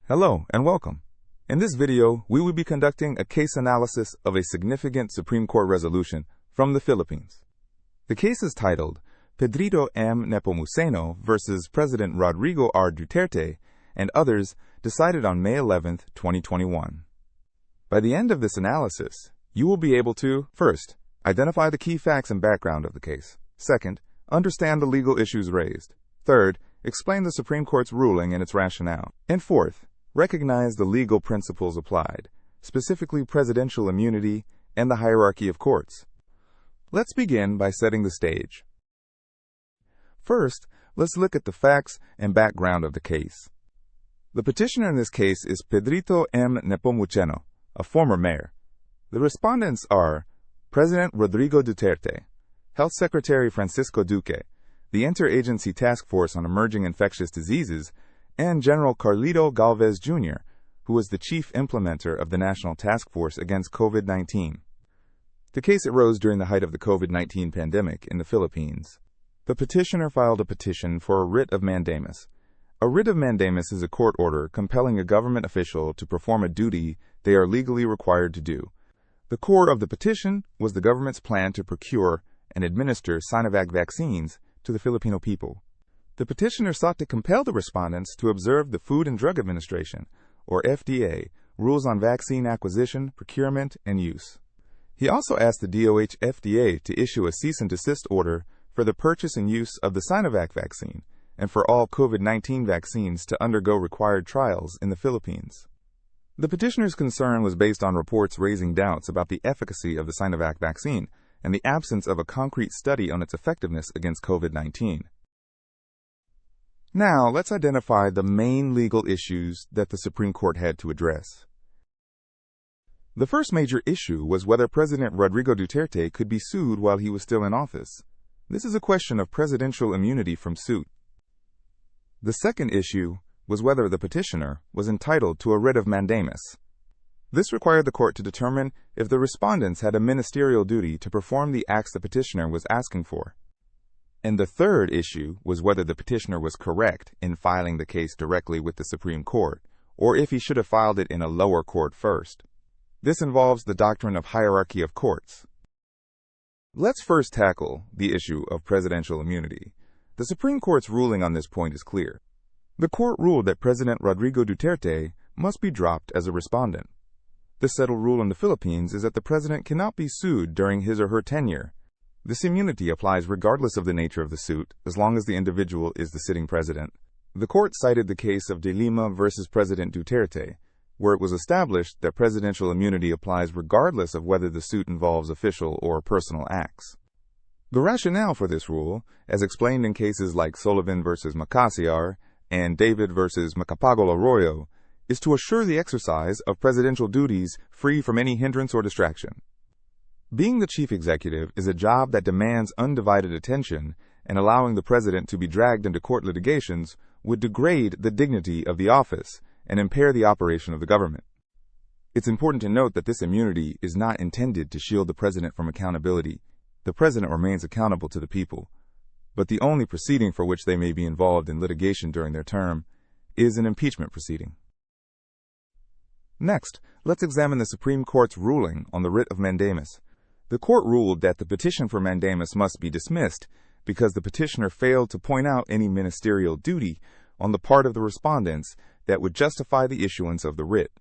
Hello and welcome. In this video, we will be conducting a case analysis of a significant Supreme Court resolution from the Philippines. The case is titled Pedrito M. Nipomoceno versus President Rodrigo R. Duterte and others, decided on May 11, 2021. By the end of this analysis, you will be able to, first, identify the key facts and background of the case. Second, understand the legal issues raised. Third, explain the Supreme Court's ruling and its rationale. And fourth, recognize the legal principles applied, specifically presidential immunity and the hierarchy of courts. Let's begin by setting the stage. First, let's look at the facts and background of the case. The petitioner in this case is Pedrito M. Nipomoceno, a former mayor. The respondents are President Rodrigo Duterte, Health Secretary Francisco Duque, the Interagency Task Force on Emerging Infectious Diseases, and General Carlito Galvez Jr., who was the chief implementer of the National Task Force against COVID-19. The case arose during the height of the COVID-19 pandemic in the Philippines. The petitioner filed a petition for a writ of mandamus. A writ of mandamus is a court order compelling a government official to perform a duty they are legally required to do. The core of the petition was the government's plan to procure and administer Sinovac vaccines to the Filipino people. The petitioner sought to compel the respondents to observe the Food and Drug Administration, or FDA, rules on vaccine acquisition, procurement, and use. He also asked the DOH FDA to issue a cease and desist order for the purchase and use of the Sinovac vaccine, and for all COVID-19 vaccines to undergo required trials in the Philippines. The petitioner's concern was based on reports raising doubts about the efficacy of the Sinovac vaccine and the absence of a concrete study on its effectiveness against COVID-19. Now, let's identify the main legal issues that the Supreme Court had to address. The first major issue was whether President Rodrigo Duterte could be sued while he was still in office. This is a question of presidential immunity from suit. The second issue was whether the petitioner was entitled to a writ of mandamus. This required the court to determine if the respondents had a ministerial duty to perform the acts the petitioner was asking for. And the third issue was whether the petitioner was correct in filing the case directly with the Supreme Court, or if he should have filed it in a lower court first. This involves the doctrine of hierarchy of courts. Let's first tackle the issue of presidential immunity. The Supreme Court's ruling on this point is clear. The court ruled that President Rodrigo Duterte must be dropped as a respondent. The settled rule in the Philippines is that the president cannot be sued during his or her tenure. This immunity applies regardless of the nature of the suit, as long as the individual is the sitting president. The court cited the case of De Lima versus President Duterte, where it was established that presidential immunity applies regardless of whether the suit involves official or personal acts. The rationale for this rule, as explained in cases like Sullivan versus Macassiar and David versus Macapagal Arroyo, is to assure the exercise of presidential duties free from any hindrance or distraction. Being the chief executive is a job that demands undivided attention, and allowing the president to be dragged into court litigations would degrade the dignity of the office and impair the operation of the government. It's important to note that this immunity is not intended to shield the president from accountability. The president remains accountable to the people, but the only proceeding for which they may be involved in litigation during their term is an impeachment proceeding. Next, let's examine the Supreme Court's ruling on the writ of mandamus. The court ruled that the petition for mandamus must be dismissed because the petitioner failed to point out any ministerial duty on the part of the respondents that would justify the issuance of the writ.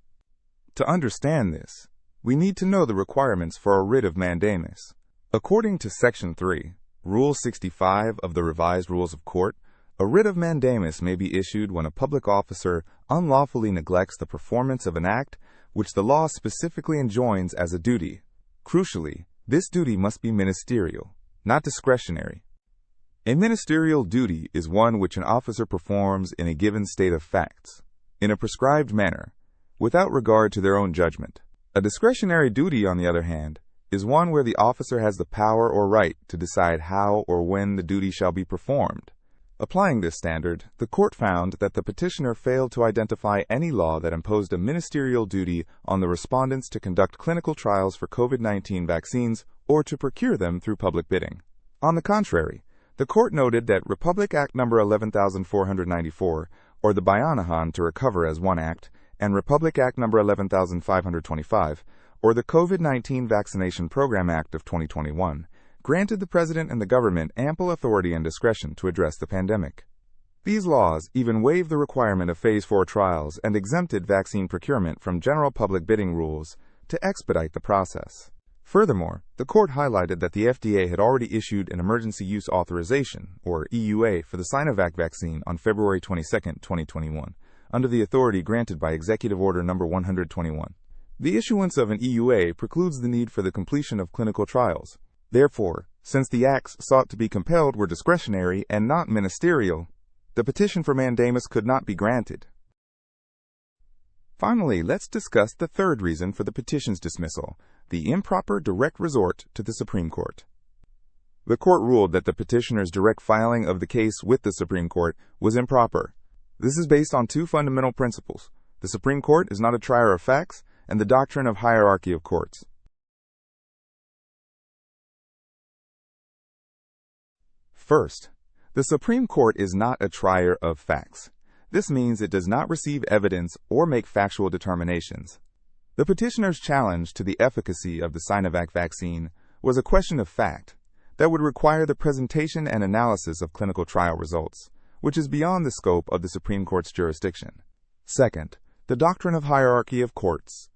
To understand this, we need to know the requirements for a writ of mandamus. According to Section 3, Rule 65 of the Revised Rules of Court, a writ of mandamus may be issued when a public officer unlawfully neglects the performance of an act which the law specifically enjoins as a duty. Crucially, this duty must be ministerial, not discretionary. A ministerial duty is one which an officer performs in a given state of facts, in a prescribed manner, without regard to their own judgment. A discretionary duty, on the other hand, is one where the officer has the power or right to decide how or when the duty shall be performed. Applying this standard, the court found that the petitioner failed to identify any law that imposed a ministerial duty on the respondents to conduct clinical trials for COVID-19 vaccines or to procure them through public bidding. On the contrary, the court noted that Republic Act No. 11,494 or the Bayanihan to Recover as one act, and Republic Act No. 11,525, or the COVID-19 Vaccination Program Act of 2021, granted the President and the government ample authority and discretion to address the pandemic. These laws even waived the requirement of Phase 4 trials and exempted vaccine procurement from general public bidding rules to expedite the process. Furthermore, the court highlighted that the FDA had already issued an emergency use authorization, or EUA, for the Sinovac vaccine on February 22, 2021, under the authority granted by Executive Order No. 121. The issuance of an EUA precludes the need for the completion of clinical trials. Therefore, since the acts sought to be compelled were discretionary and not ministerial, the petition for mandamus could not be granted. Finally, let's discuss the third reason for the petition's dismissal: the improper direct resort to the Supreme Court. The court ruled that the petitioner's direct filing of the case with the Supreme Court was improper. This is based on two fundamental principles: the Supreme Court is not a trier of facts, and the doctrine of hierarchy of courts. First, the Supreme Court is not a trier of facts. This means it does not receive evidence or make factual determinations. The petitioner's challenge to the efficacy of the Sinovac vaccine was a question of fact that would require the presentation and analysis of clinical trial results, which is beyond the scope of the Supreme Court's jurisdiction. Second, the doctrine of hierarchy of courts.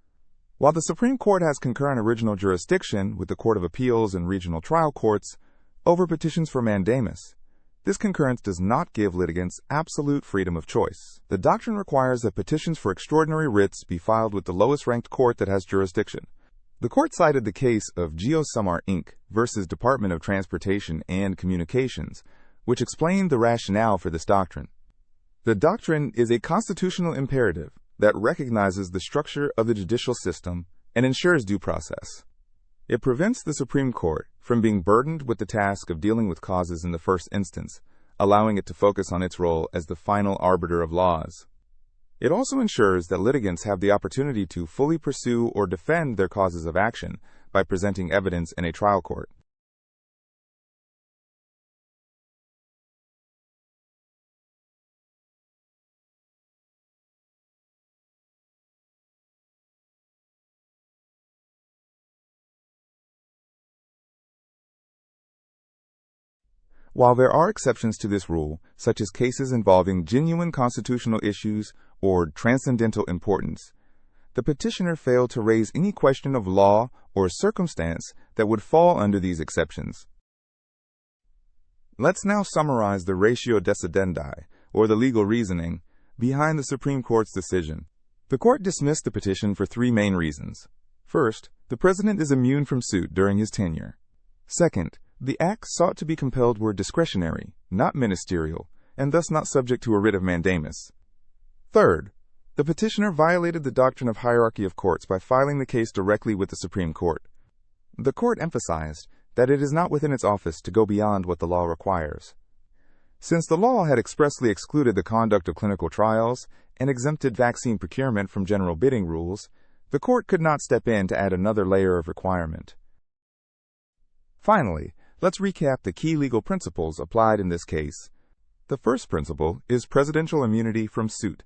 While the Supreme Court has concurrent original jurisdiction with the Court of Appeals and regional trial courts over petitions for mandamus, this concurrence does not give litigants absolute freedom of choice. The doctrine requires that petitions for extraordinary writs be filed with the lowest-ranked court that has jurisdiction. The court cited the case of GeoSumar Inc. versus Department of Transportation and Communications, which explained the rationale for this doctrine. The doctrine is a constitutional imperative that recognizes the structure of the judicial system and ensures due process. It prevents the Supreme Court from being burdened with the task of dealing with causes in the first instance, allowing it to focus on its role as the final arbiter of laws. It also ensures that litigants have the opportunity to fully pursue or defend their causes of action by presenting evidence in a trial court. While there are exceptions to this rule, such as cases involving genuine constitutional issues or transcendental importance, the petitioner failed to raise any question of law or circumstance that would fall under these exceptions. Let's now summarize the ratio decidendi, or the legal reasoning, behind the Supreme Court's decision. The court dismissed the petition for three main reasons. First, the president is immune from suit during his tenure. Second, the acts sought to be compelled were discretionary, not ministerial, and thus not subject to a writ of mandamus. Third, the petitioner violated the doctrine of hierarchy of courts by filing the case directly with the Supreme Court. The court emphasized that it is not within its office to go beyond what the law requires. Since the law had expressly excluded the conduct of clinical trials and exempted vaccine procurement from general bidding rules, the court could not step in to add another layer of requirement. Finally, let's recap the key legal principles applied in this case. The first principle is presidential immunity from suit.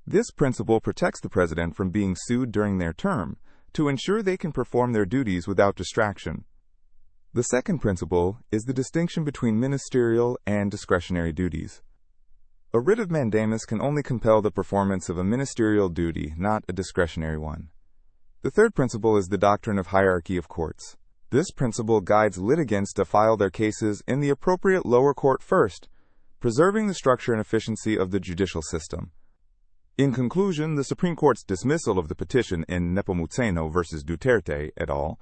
This principle protects the president from being sued during their term to ensure they can perform their duties without distraction. The second principle is the distinction between ministerial and discretionary duties. A writ of mandamus can only compel the performance of a ministerial duty, not a discretionary one. The third principle is the doctrine of hierarchy of courts. This principle guides litigants to file their cases in the appropriate lower court first, preserving the structure and efficiency of the judicial system. In conclusion, the Supreme Court's dismissal of the petition in Nipomoceno versus Duterte et al.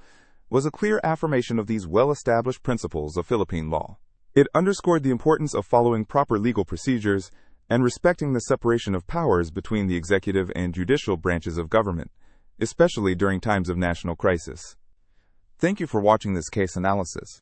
Was a clear affirmation of these well-established principles of Philippine law. It underscored the importance of following proper legal procedures and respecting the separation of powers between the executive and judicial branches of government, especially during times of national crisis. Thank you for watching this case analysis.